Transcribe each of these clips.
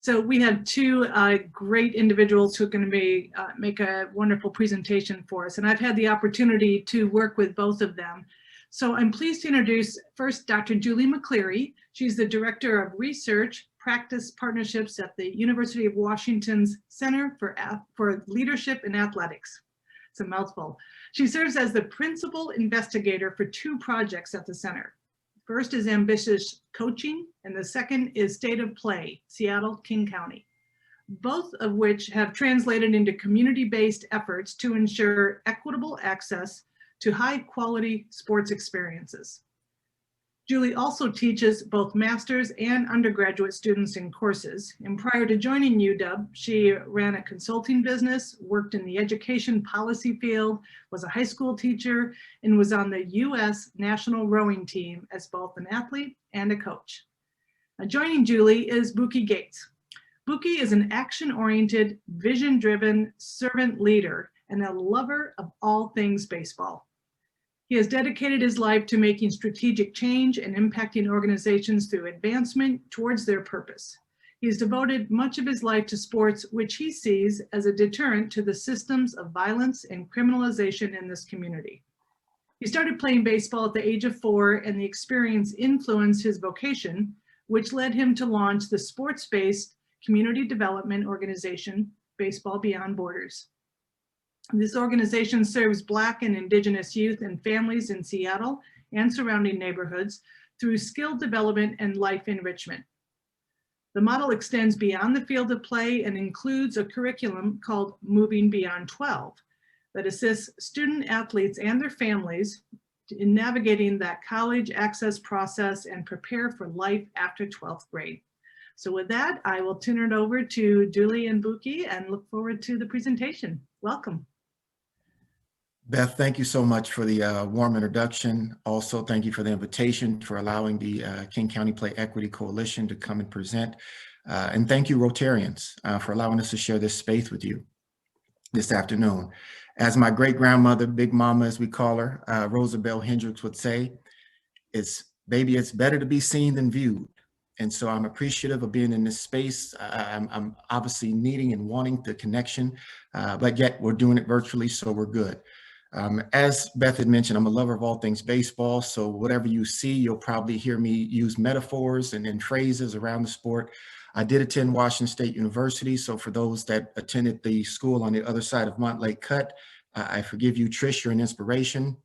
So we have two great individuals who are going to be make a wonderful presentation for us. And I've had the opportunity to work with both of them. So I'm pleased to introduce first Dr. Julie McCleary. She's the Director of Research Practice Partnerships at the University of Washington's Center for Leadership in Athletics. It's a mouthful. She serves as the principal investigator for two projects at the center. First is Ambitious Coaching, and the second is State of Play, Seattle, King County, both of which have translated into community-based efforts to ensure equitable access to high-quality sports experiences. Julie also teaches both master's and undergraduate students in courses, and prior to joining UW, she ran a consulting business, worked in the education policy field, was a high school teacher, and was on the U.S. national rowing team as both an athlete and a coach. Joining Julie is Bookie Gates. Bookie is an action-oriented, vision-driven servant leader and a lover of all things baseball. He has dedicated his life to making strategic change and impacting organizations through advancement towards their purpose. He has devoted much of his life to sports, which he sees as a deterrent to the systems of violence and criminalization in this community. He started playing baseball at the age of 4, and the experience influenced his vocation, which led him to launch the sports-based community development organization, Baseball Beyond Borders. This organization serves Black and Indigenous youth and families in Seattle and surrounding neighborhoods through skill development and life enrichment. The model extends beyond the field of play and includes a curriculum called Moving Beyond 12 that assists student athletes and their families in navigating that college access process and prepare for life after 12th grade. So with that, I will turn it over to Julie and Bookie and look forward to the presentation. Welcome. Beth, thank you so much for the warm introduction. Also, thank you for the invitation for allowing the King County Play Equity Coalition to come and present. And thank you, Rotarians, for allowing us to share this space with you this afternoon. As my great-grandmother, Big Mama as we call her, Rosabelle Hendricks would say, baby, it's better to be seen than viewed. And so I'm appreciative of being in this space. I'm obviously needing and wanting the connection, but yet we're doing it virtually, so we're good. As Beth had mentioned, I'm a lover of all things baseball, so whatever you see, you'll probably hear me use metaphors and phrases around the sport. I did attend Washington State University, so for those that attended the school on the other side of Montlake Cut, I forgive you, Trish, you're an inspiration.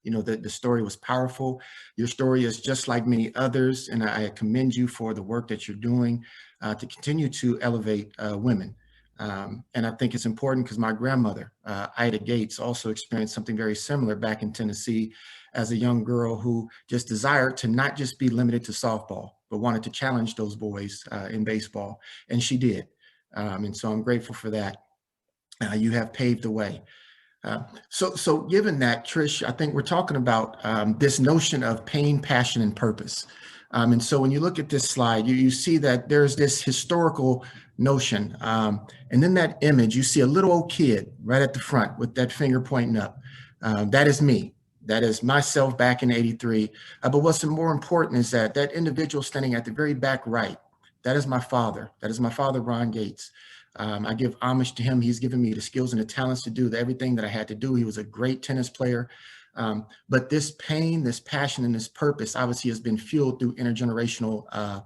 You know, the story was powerful. Your story is just like many others, and I commend you for the work that you're doing to continue to elevate women. And I think it's important because my grandmother, Ida Gates, also experienced something very similar back in Tennessee as a young girl who just desired to not just be limited to softball, but wanted to challenge those boys in baseball. And she did. And so I'm grateful for that. You have paved the way. So given that, Trish, I think we're talking about this notion of pain, passion, and purpose. And so when you look at this slide, you see that there's this historical notion. And in that image, you see a little old kid right at the front with that finger pointing up. That is me. That is myself back in '83. But what's more important is that that individual standing at the very back right, that is my father. That is my father, Ron Gates. I give homage to him. He's given me the skills and the talents to do everything that I had to do. He was a great tennis player. But this pain, this passion, and this purpose obviously has been fueled through intergenerational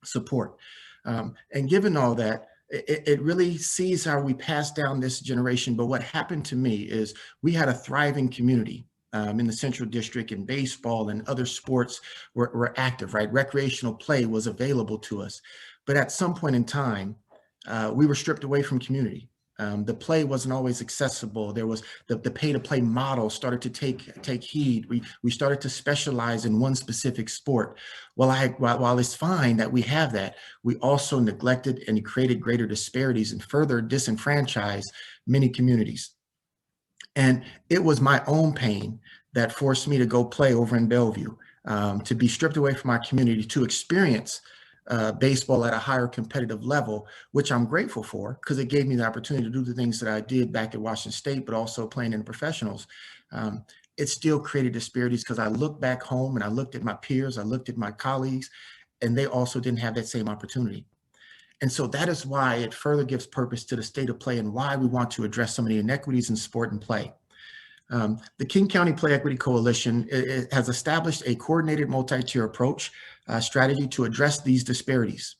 support. And given all that, it really sees how we pass down this generation. But what happened to me is we had a thriving community in the Central District, and baseball and other sports were active, right? Recreational play was available to us. But at some point in time, we were stripped away from community. The play wasn't always accessible. There was the pay-to-play model started to take heed. We started to specialize in one specific sport. While it's fine that we have that, we also neglected and created greater disparities and further disenfranchised many communities. And it was my own pain that forced me to go play over in Bellevue, to be stripped away from my community, to experience baseball at a higher competitive level, which I'm grateful for because it gave me the opportunity to do the things that I did back at Washington State, but also playing in the professionals. It still created disparities because I looked back home and I looked at my peers, I looked at my colleagues, and they also didn't have that same opportunity. And so that is why it further gives purpose to the state of play and why we want to address some of the inequities in sport and play. The King County Play Equity Coalition has established a coordinated multi-tier approach strategy to address these disparities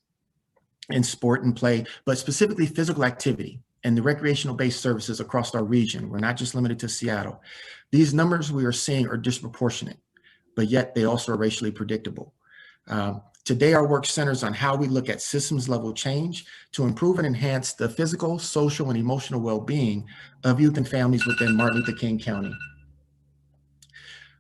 in sport and play, but specifically physical activity and the recreational-based services across our region. We're not just limited to Seattle. These numbers we are seeing are disproportionate, but yet they also are racially predictable. Today, our work centers on how we look at systems level change to improve and enhance the physical, social, and emotional well-being of youth and families within Martin Luther King County.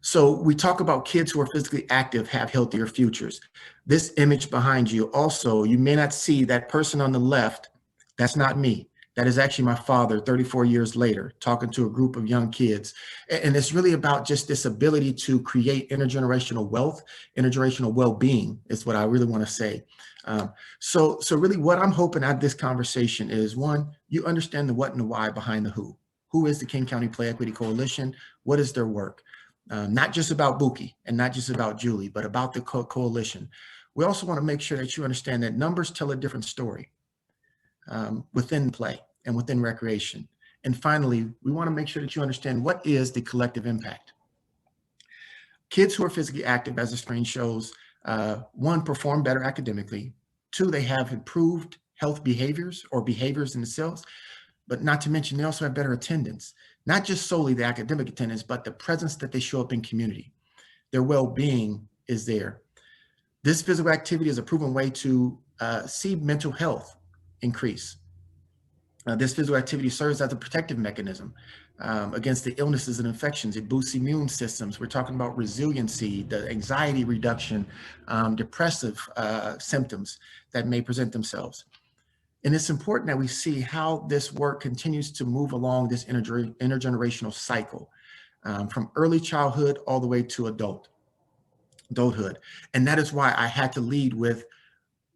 So we talk about kids who are physically active have healthier futures. This image behind you also, you may not see that person on the left. That's not me. That is actually my father 34 years later, talking to a group of young kids. And it's really about just this ability to create intergenerational wealth, intergenerational well-being is what I really want to say. So really what I'm hoping out of this conversation is, one, you understand the what and the why behind the who. Who is the King County Play Equity Coalition? What is their work? Not just about Bookie and not just about Julie, but about the coalition. We also want to make sure that you understand that numbers tell a different story within play and within recreation. And finally, we want to make sure that you understand what is the collective impact. Kids who are physically active, as the screen shows, one, perform better academically. Two, they have improved health behaviors or behaviors in themselves, but not to mention they also have better attendance. Not just solely the academic attendance, but the presence that they show up in community. Their well-being is there. This physical activity is a proven way to see mental health increase. This physical activity serves as a protective mechanism against the illnesses and infections. It boosts immune systems. We're talking about resiliency, the anxiety reduction, depressive symptoms that may present themselves. And it's important that we see how this work continues to move along this intergenerational cycle from early childhood all the way to adulthood. And that is why I had to lead with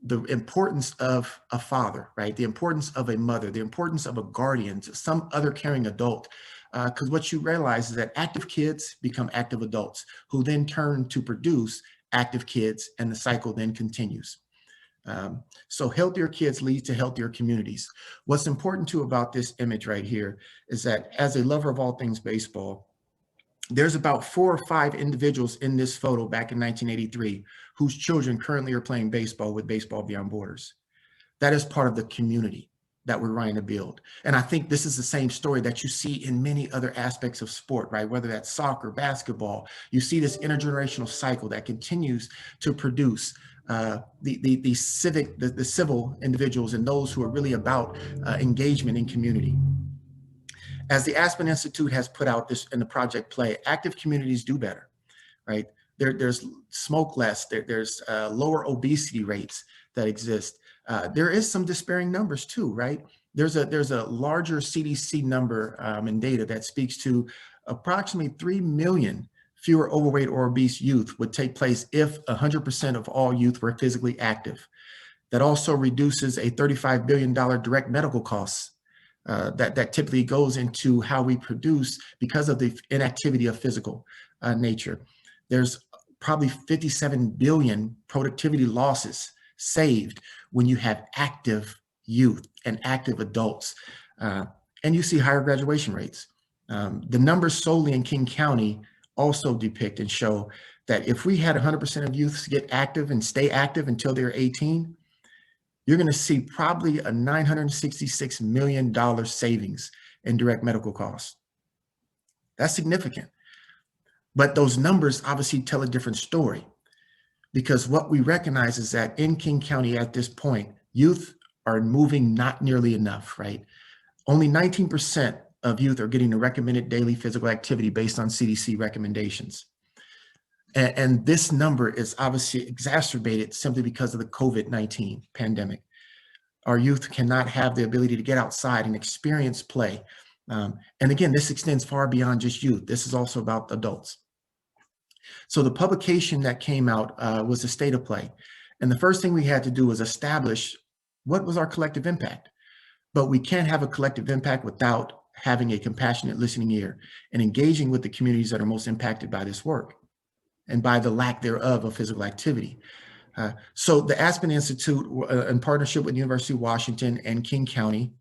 the importance of a father, right? The importance of a mother, the importance of a guardian, some other caring adult. Because what you realize is that active kids become active adults who then turn to produce active kids, and the cycle then continues. So healthier kids lead to healthier communities. What's important too about this image right here is that as a lover of all things baseball, there's about 4 or 5 individuals in this photo back in 1983 whose children currently are playing baseball with Baseball Beyond Borders. That is part of the community that we're trying to build. And I think this is the same story that you see in many other aspects of sport, right? Whether that's soccer, basketball, you see this intergenerational cycle that continues to produce the civil individuals and those who are really about engagement in community. As the Aspen Institute has put out this in the project Play, active communities do better, right? There's smoke less, there's lower obesity rates that exist. There is some despairing numbers too, right? There's a larger CDC number in data that speaks to approximately 3 million fewer overweight or obese youth would take place if 100% of all youth were physically active. That also reduces a $35 billion direct medical costs that typically goes into how we produce because of the inactivity of physical nature. There's probably 57 billion productivity losses saved when you have active youth and active adults. And you see higher graduation rates. The numbers solely in King County also depict and show that if we had 100% of youths get active and stay active until they're 18, you're going to see probably a $966 million savings in direct medical costs. That's significant. But those numbers obviously tell a different story, because what we recognize is that in King County at this point, youth are moving not nearly enough, right? Only 19% of youth are getting the recommended daily physical activity based on CDC recommendations. And this number is obviously exacerbated simply because of the COVID-19 pandemic. Our youth cannot have the ability to get outside and experience play. And again, this extends far beyond just youth. This is also about adults. So the publication that came out was the State of Play. And the first thing we had to do was establish what was our collective impact. But we can't have a collective impact without having a compassionate listening ear and engaging with the communities that are most impacted by this work and by the lack thereof of physical activity. So the Aspen Institute, in partnership with the University of Washington and King County,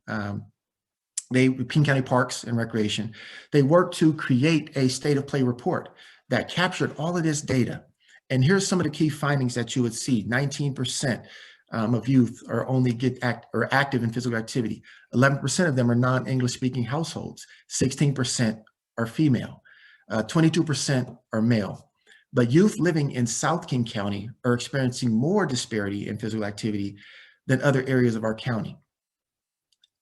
King County Parks and Recreation, they worked to create a state of play report that captured all of this data. And here's some of the key findings that you would see. 19% of youth are active in physical activity. 11% of them are non-English speaking households. 16% are female. 22% are male. But youth living in South King County are experiencing more disparity in physical activity than other areas of our county.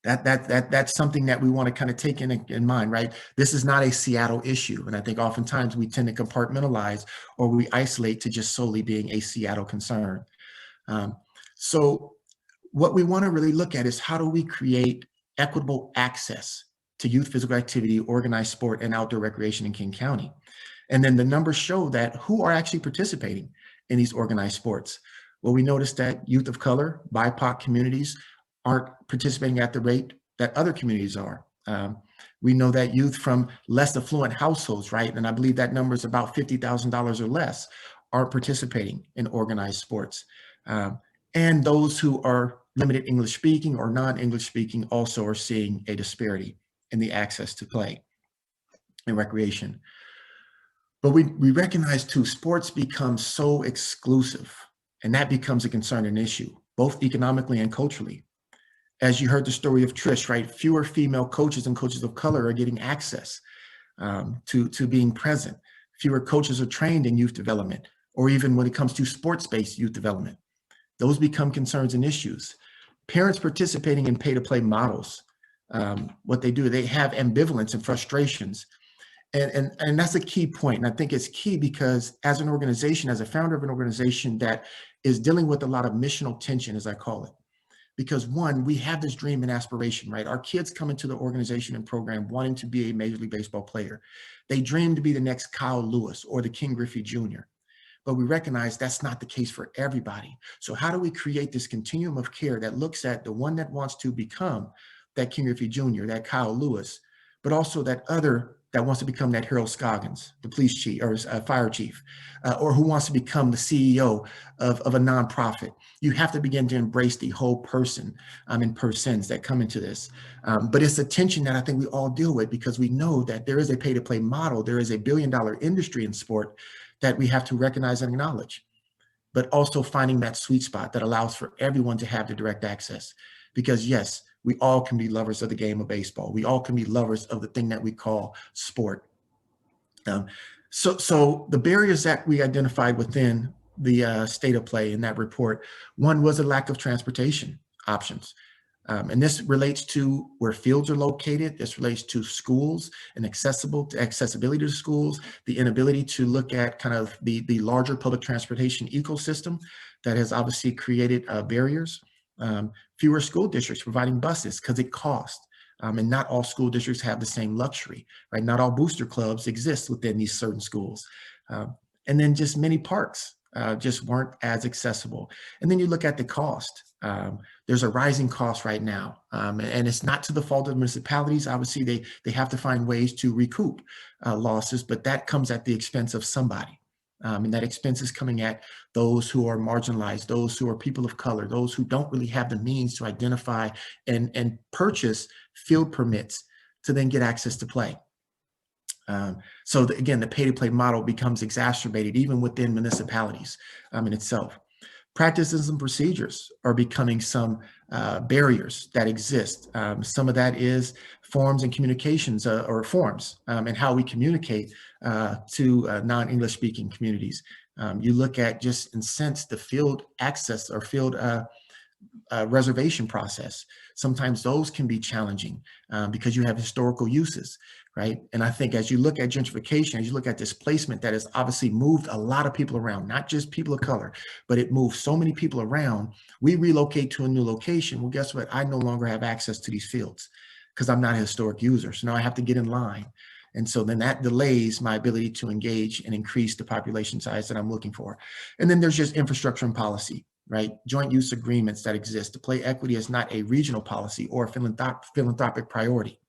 That's something that we want to kind of take in mind, right? This is not a Seattle issue. And I think oftentimes we tend to compartmentalize or we isolate to just solely being a Seattle concern. So what we want to really look at is how do we create equitable access to youth physical activity, organized sport, and outdoor recreation in King County. And then the numbers show that who are actually participating in these organized sports. Well, we noticed that youth of color, BIPOC communities aren't participating at the rate that other communities are. We know that youth from less affluent households, right? And I believe that number is about $50,000 or less, aren't participating in organized sports. And those who are limited English speaking or non-English speaking also are seeing a disparity in the access to play and recreation. But we recognize too, sports become so exclusive, and that becomes a concern and issue, both economically and culturally. As you heard the story of Trish, right? Fewer female coaches and coaches of color are getting access to being present. Fewer coaches are trained in youth development, or even when it comes to sports-based youth development. Those become concerns and issues. Parents participating in pay-to-play models, what they do, they have ambivalence and frustrations. And that's a key point. And I think it's key because as an organization, as a founder of an organization that is dealing with a lot of missional tension, as I call it, because one, we have this dream and aspiration, right? Our kids come into the organization and program wanting to be a Major League Baseball player. They dream to be the next Kyle Lewis or the King Griffey Jr. But we recognize that's not the case for everybody. So how do we create this continuum of care that looks at the one that wants to become that King Griffey Jr., that Kyle Lewis, but also that other that wants to become that Harold Scoggins, the police chief or fire chief, or who wants to become the CEO of a nonprofit. You have to begin to embrace the whole person and persons that come into this. But it's a tension that I think we all deal with because we know that there is a pay-to-play model. There is a billion-dollar industry in sport that we have to recognize and acknowledge, but also finding that sweet spot that allows for everyone to have the direct access. Because yes, we all can be lovers of the game of baseball. We all can be lovers of the thing that we call sport. So the barriers that we identified within the state of play in that report, one was a lack of transportation options. And this relates to where fields are located. This relates to schools and accessibility to schools, the inability to look at kind of the larger public transportation ecosystem that has obviously created barriers. Fewer school districts providing buses because it costs. And not all school districts have the same luxury, right? Not all booster clubs exist within these certain schools. And then just many parks just weren't as accessible. And then you look at the cost. There's a rising cost right now, and it's not to the fault of municipalities. Obviously, they have to find ways to recoup losses, but that comes at the expense of somebody. And that expense is coming at those who are marginalized, those who are people of color, those who don't really have the means to identify and purchase field permits to then get access to play. So again, the pay-to-play model becomes exacerbated even within municipalities in itself. Practices and procedures are becoming some barriers that exist. Some of that is forms and communications or forms and how we communicate to non-English speaking communities. You look at just in sense the field access or field reservation process. Sometimes those can be challenging because you have historical uses, right? And I think as you look at gentrification, as you look at displacement, that has obviously moved a lot of people around, not just people of color, but it moves so many people around. We relocate to a new location. Well, guess what? I no longer have access to these fields because I'm not a historic user. So now I have to get in line. And so then that delays my ability to engage and increase the population size that I'm looking for. And then there's just infrastructure and policy, right? Joint use agreements that exist. To play equity is not a regional policy or a philanthropic priority.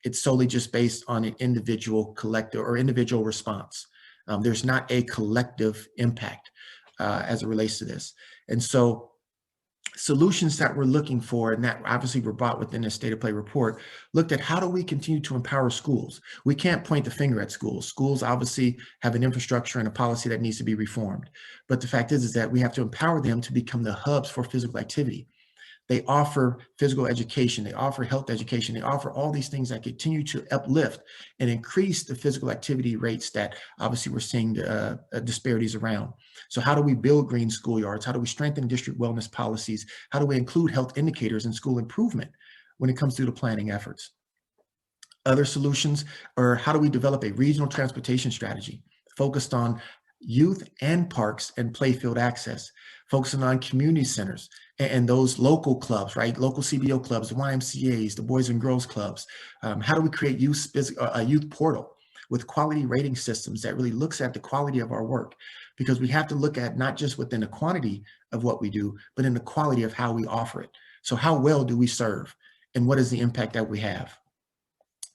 It's solely just based on an individual collective or individual response. There's not a collective impact. as it relates to this. And so solutions that we're looking for, and that obviously were brought within the State of Play report, looked at how do we continue to empower schools? We can't point the finger at schools. Schools obviously have an infrastructure and a policy that needs to be reformed. But the fact is that we have to empower them to become the hubs for physical activity. They offer physical education, they offer health education, they offer all these things that continue to uplift and increase the physical activity rates that obviously we're seeing disparities around. So how do we build green schoolyards? How do we strengthen district wellness policies? How do we include health indicators in school improvement when it comes to the planning efforts? Other solutions are how do we develop a regional transportation strategy focused on youth and parks and playfield access, focusing on community centers and those local clubs, right? Local CBO clubs, the YMCAs, the Boys and Girls Clubs. How do we create a youth portal with quality rating systems that really looks at the quality of our work? Because we have to look at not just within the quantity of what we do, but in the quality of how we offer it. So how well do we serve? And what is the impact that we have?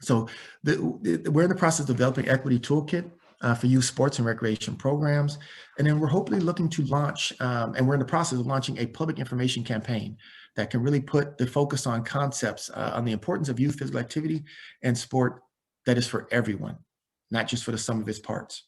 So we're in the process of developing equity toolkit for youth sports and recreation programs. And then we're hopefully looking to launch, and we're in the process of launching a public information campaign that can really put the focus on concepts on the importance of youth physical activity and sport that is for everyone, not just for the sum of its parts.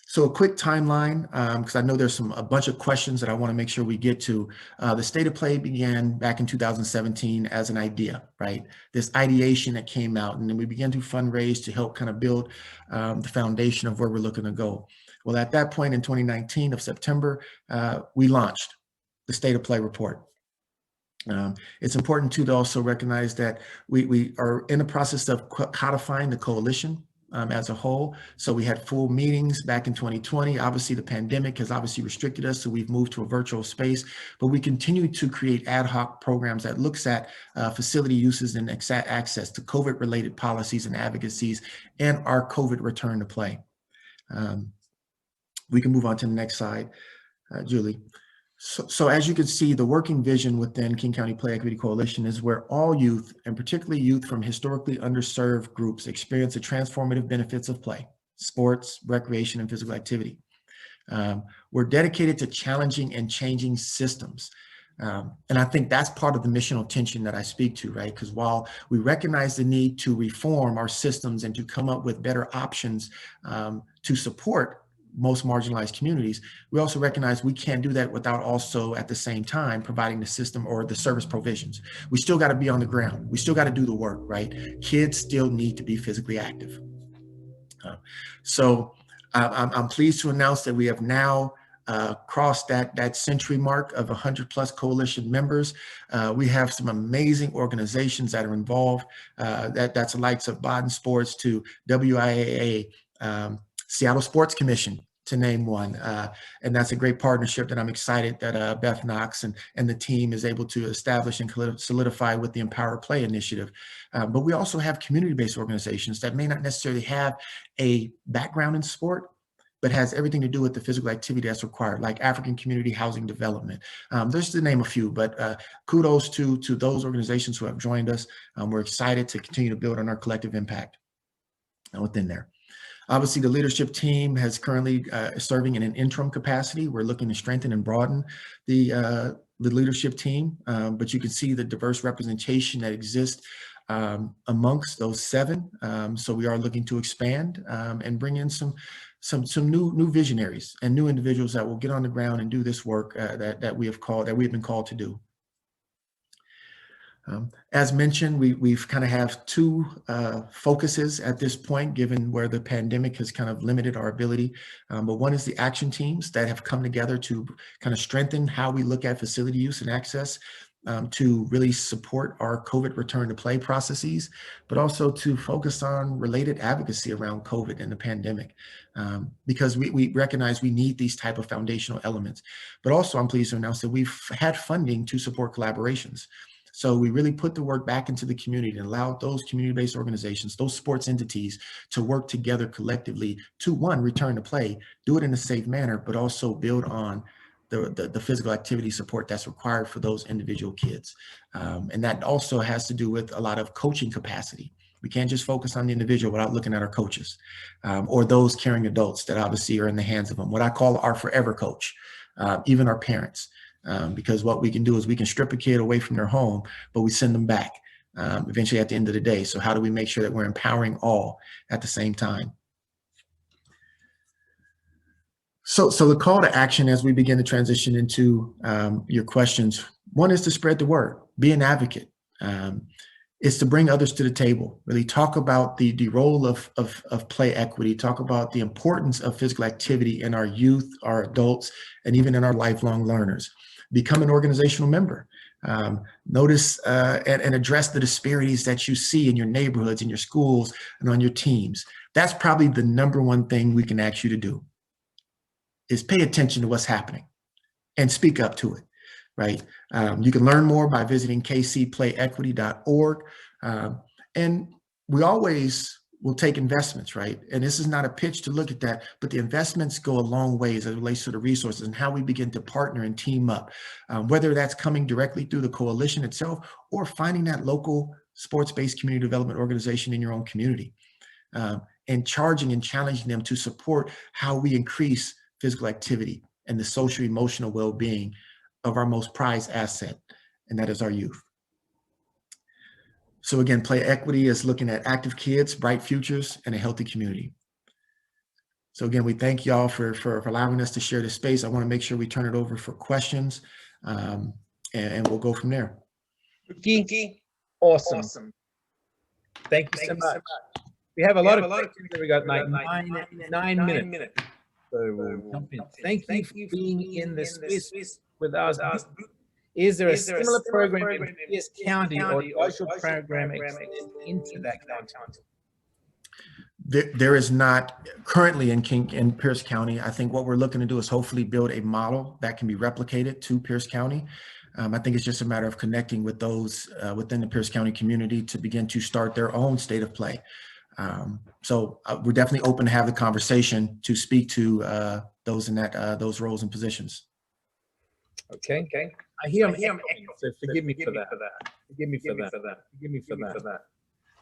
So a quick timeline, because I know there's a bunch of questions that I want to make sure we get to. The State of Play began back in 2017 as an idea, right? This ideation that came out, and then we began to fundraise to help kind of build the foundation of where we're looking to go. Well, at that point in 2019 of September, we launched the State of Play report. It's important too to also recognize that we are in the process of codifying the coalition as a whole. So we had full meetings back in 2020. Obviously, the pandemic has obviously restricted us, so we've moved to a virtual space, but we continue to create ad hoc programs that looks at facility uses and access to COVID-related policies and advocacies and our COVID return to play. We can move on to the next slide, Julie. So as you can see, the working vision within King County Play Equity Coalition is where all youth, and particularly youth from historically underserved groups, experience the transformative benefits of play, sports, recreation, and physical activity. We're dedicated to challenging and changing systems. And I think that's part of the missional tension that I speak to, right? Because while we recognize the need to reform our systems and to come up with better options to support most marginalized communities, we also recognize we can't do that without also at the same time providing the system or the service provisions. We still got to be on the ground. We still got to do the work, right? Kids still need to be physically active. So I'm pleased to announce that we have now crossed that century mark of 100+ coalition members. We have some amazing organizations that are involved. That's the likes of Baden Sports to WIAA, Seattle Sports Commission, to name one. And that's a great partnership that I'm excited that Beth Knox and the team is able to establish and solidify with the Empower Play initiative. But we also have community-based organizations that may not necessarily have a background in sport, but has everything to do with the physical activity that's required, like African Community Housing Development. Just to name a few, but kudos to those organizations who have joined us. We're excited to continue to build on our collective impact within there. Obviously, the leadership team has currently serving in an interim capacity. We're looking to strengthen and broaden the leadership team, but you can see the diverse representation that exists amongst those 7. So we are looking to expand and bring in some new visionaries and new individuals that will get on the ground and do this work that we've been called to do. As mentioned, we've kind of have 2 focuses at this point, given where the pandemic has kind of limited our ability. But one is the action teams that have come together to kind of strengthen how we look at facility use and access to really support our COVID return to play processes, but also to focus on related advocacy around COVID and the pandemic, because we recognize we need these type of foundational elements. But also I'm pleased to announce that we've had funding to support collaborations. So we really put the work back into the community and allowed those community-based organizations, those sports entities, to work together collectively to, one, return to play, do it in a safe manner, but also build on the physical activity support that's required for those individual kids. And that also has to do with a lot of coaching capacity, We can't just focus on the individual without looking at our coaches or those caring adults that obviously are in the hands of them. What I call our forever coach, even our parents, because what we can do is we can strip a kid away from their home, but we send them back eventually at the end of the day. So how do we make sure that we're empowering all at the same time? So the call to action as we begin to transition into your questions, one is to spread the word, be an advocate. Is to bring others to the table, really talk about the role of play equity, talk about the importance of physical activity in our youth, our adults, and even in our lifelong learners. Become an organizational member. Notice and address the disparities that you see in your neighborhoods, in your schools, and on your teams. That's probably the number one thing we can ask you to do, is pay attention to what's happening and speak up to it. Right. You can learn more by visiting kcplayequity.org. And we always will take investments, right? And this is not a pitch to look at that, but the investments go a long way as it relates to the resources and how we begin to partner and team up, whether that's coming directly through the coalition itself or finding that local sports-based community development organization in your own community, and charging and challenging them to support how we increase physical activity and the social emotional well-being of our most prized asset, and that is our youth. So again, Play Equity is looking at active kids, bright futures, and a healthy community. So again, we thank y'all for allowing us to share this space. I want to make sure we turn it over for questions, and we'll go from there. Bookie, awesome. Thank you so much. We have a lot of questions. We got like nine minutes. So we'll jump in. Thank you for being in this space with us. Is there a similar program in Pierce County or social program extended into that county? There is not currently in Pierce County. I think what we're looking to do is hopefully build a model that can be replicated to Pierce County. I think it's just a matter of connecting with those within the Pierce County community to begin to start their own state of play. So we're definitely open to have the conversation to speak to those in that those roles and positions. Okay. I hear him echoing, so forgive me for that. Forgive me for that.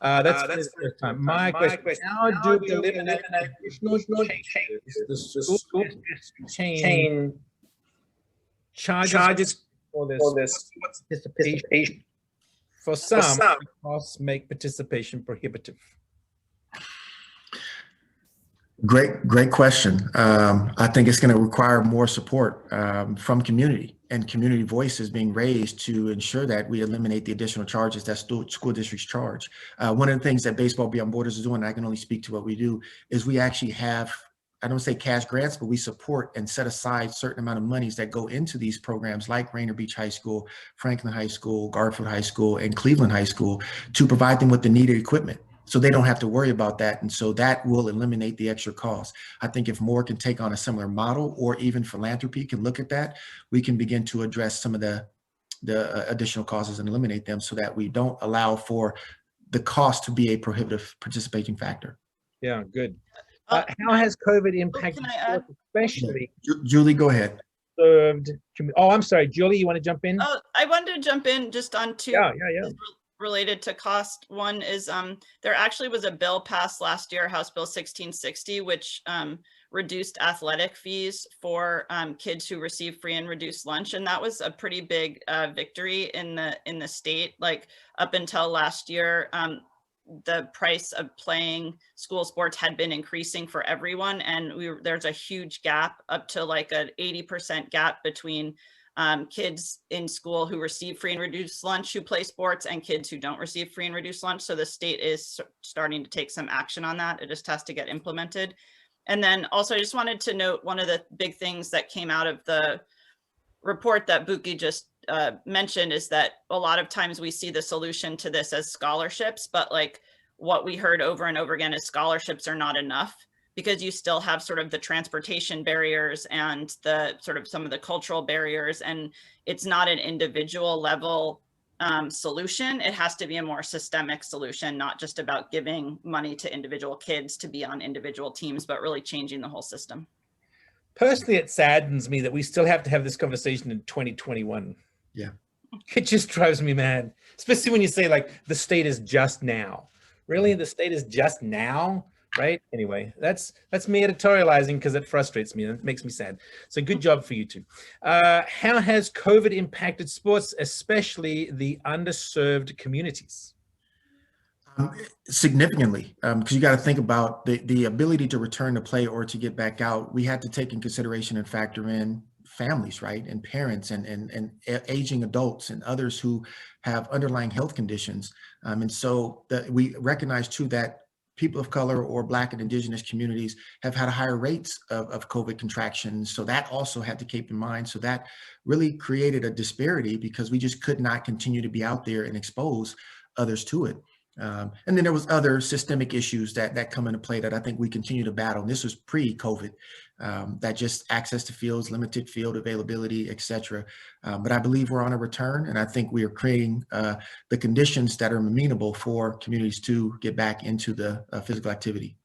That's the first time. My question: how do we eliminate additional changes? The school chain charges for this participation. For some, costs make participation prohibitive. Great question. I think it's going to require more support from community and community voices being raised to ensure that we eliminate the additional charges that school districts charge. One of the things that Baseball Beyond Borders is doing, and I can only speak to what we do, is we actually have, I don't say cash grants, but we support and set aside certain amount of monies that go into these programs like Rainier Beach High School, Franklin High School, Garfield High School, and Cleveland High School to provide them with the needed equipment, so they don't have to worry about that. And so that will eliminate the extra cost. I think if more can take on a similar model, or even philanthropy can look at that, we can begin to address some of the additional causes and eliminate them so that we don't allow for the cost to be a prohibitive participating factor. Yeah, good. How has COVID impacted sports, especially? Julie, go ahead. Oh, I'm sorry, Julie, you want to jump in? Oh, I wanted to jump in just on two. Yeah. Related to cost. One is there actually was a bill passed last year, House Bill 1660, which reduced athletic fees for kids who receive free and reduced lunch, and that was a pretty big victory in the state. Like up until last year, the price of playing school sports had been increasing for everyone, and there's a huge gap, up to like an 80% gap between kids in school who receive free and reduced lunch who play sports and kids who don't receive free and reduced lunch. So the state is starting to take some action on that. It just has to get implemented. And then also I just wanted to note one of the big things that came out of the report that Bookie just mentioned is that a lot of times we see the solution to this as scholarships, but like what we heard over and over again is scholarships are not enough, because you still have sort of the transportation barriers and the sort of some of the cultural barriers, and it's not an individual level solution. It has to be a more systemic solution, not just about giving money to individual kids to be on individual teams, but really changing the whole system. Personally, it saddens me that we still have to have this conversation in 2021. Yeah. It just drives me mad, especially when you say like the state is just now, Really, the state is just now, right? Anyway, that's me editorializing because it frustrates me and it makes me sad. So good job for you two. How has COVID impacted sports, especially the underserved communities? Significantly, because you got to think about the ability to return to play or to get back out. We had to take in consideration and factor in families, right, and parents and aging adults and others who have underlying health conditions. And so that we recognize too that people of color or Black and Indigenous communities have had higher rates of COVID contractions. So that also had to keep in mind. So that really created a disparity because we just could not continue to be out there and expose others to it. And then there was other systemic issues that come into play that I think we continue to battle. And this was pre-COVID, that just access to fields, limited field availability, et cetera. But I believe we're on a return, and I think we are creating the conditions that are amenable for communities to get back into the physical activity.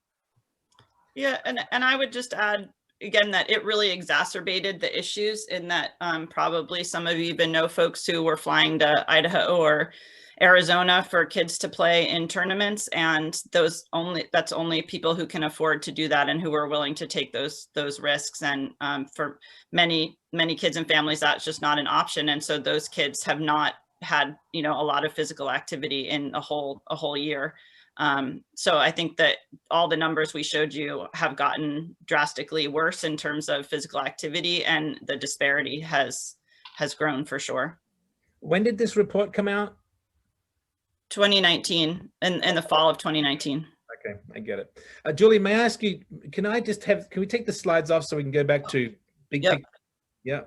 Yeah, and I would just add again that it really exacerbated the issues in that probably some of you even know folks who were flying to Idaho or Arizona for kids to play in tournaments, and that's only people who can afford to do that and who are willing to take those risks. And for many kids and families, that's just not an option. And so those kids have not had a lot of physical activity in a whole year. So I think that all the numbers we showed you have gotten drastically worse in terms of physical activity, and the disparity has grown for sure. When did this report come out? 2019, in the fall of 2019. Okay, I get it. Julie, may I ask you, can we take the slides off so we can go back to big picture? Yeah.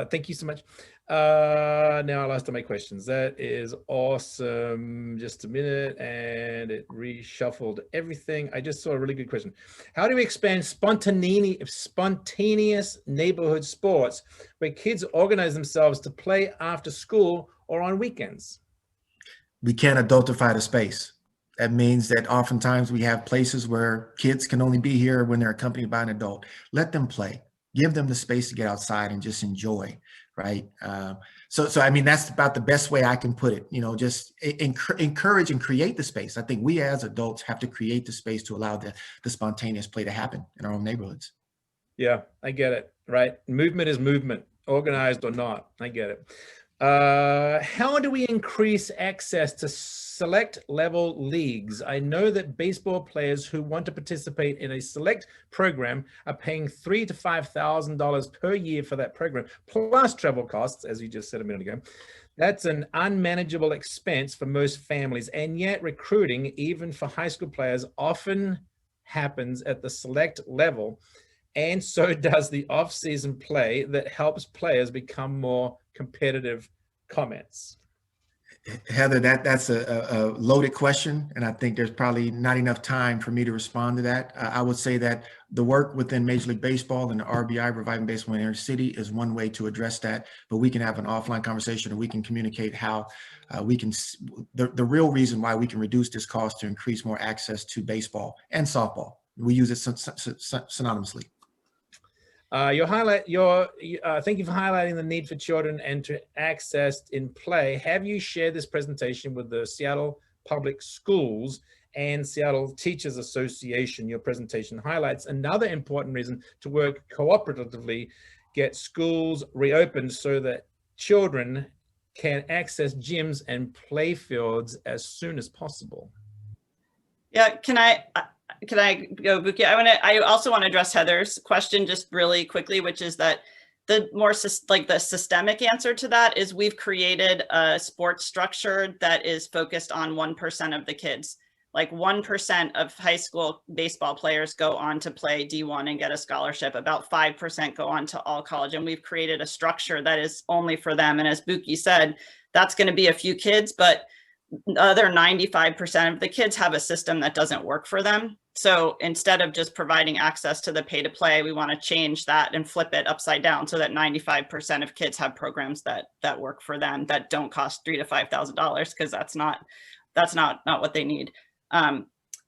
Thank you so much. Now I'll ask my questions. That is awesome. Just a minute, and it reshuffled everything. I just saw a really good question. How do we expand spontaneous neighborhood sports where kids organize themselves to play after school or on weekends? We can't adultify the space. That means that oftentimes we have places where kids can only be here when they're accompanied by an adult. Let them play. Give them the space to get outside and just enjoy, right? So I mean, that's about the best way I can put it. Just encourage and create the space. I think we as adults have to create the space to allow the spontaneous play to happen in our own neighborhoods. Yeah, I get it, right? Movement is movement, organized or not. I get it. How do we increase access to select level leagues? I know that baseball players who want to participate in a select program are paying $3,000 to $5,000 per year for that program, plus travel costs, as you just said a minute ago. That's an unmanageable expense for most families, and yet recruiting, even for high school players, often happens at the select level, and so does the off-season play that helps players become more competitive. Comments. Heather, that's a loaded question, and I think there's probably not enough time for me to respond to that. I would say that the work within Major League Baseball and the RBI, Reviving Baseball in Inner City, is one way to address that, but we can have an offline conversation and we can communicate how we can, the real reason why we can reduce this cost to increase more access to baseball and softball. We use it synonymously. Thank you for highlighting the need for children and to access in play. Have you shared this presentation with the Seattle Public Schools and Seattle Teachers Association? Your presentation highlights another important reason to work cooperatively, get schools reopened so that children can access gyms and play fields as soon as possible. Yeah, can I go, Bookie? I also want to address Heather's question just really quickly, which is that the more the systemic answer to that is we've created a sports structure that is focused on 1% of the kids. Like 1% of high school baseball players go on to play D1 and get a scholarship. About 5% go on to all college. And we've created a structure that is only for them. And as Bookie said, that's going to be a few kids, but the other 95% of the kids have a system that doesn't work for them. So instead of just providing access to the pay to play, we want to change that and flip it upside down so that 95% of kids have programs that work for them, that don't cost $3,000 to $5,000, because that's not what they need. And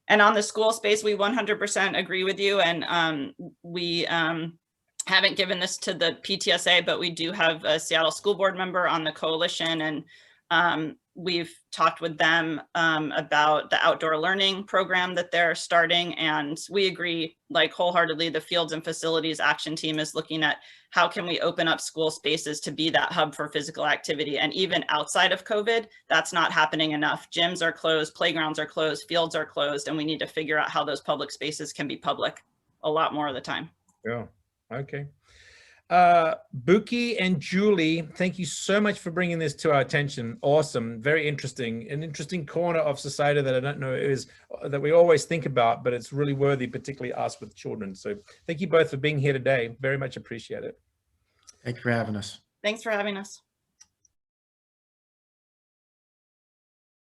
on the school space, we 100% agree with you. And we haven't given this to the PTSA, but we do have a Seattle school board member on the coalition. And we've talked with them about the outdoor learning program that they're starting, and we agree like wholeheartedly. The Fields and Facilities Action Team is looking at how can we open up school spaces to be that hub for physical activity. And even outside of COVID, that's not happening enough. Gyms are closed, playgrounds are closed, fields are closed, and we need to figure out how those public spaces can be public a lot more of the time. Yeah, okay. Bookie and Julie, thank you so much for bringing this to our attention. Awesome, very interesting. An interesting corner of society that I don't know is that we always think about, but it's really worthy, particularly us with children. So thank you both for being here today. Very much appreciate it. Thank you for having us. Thanks for having us.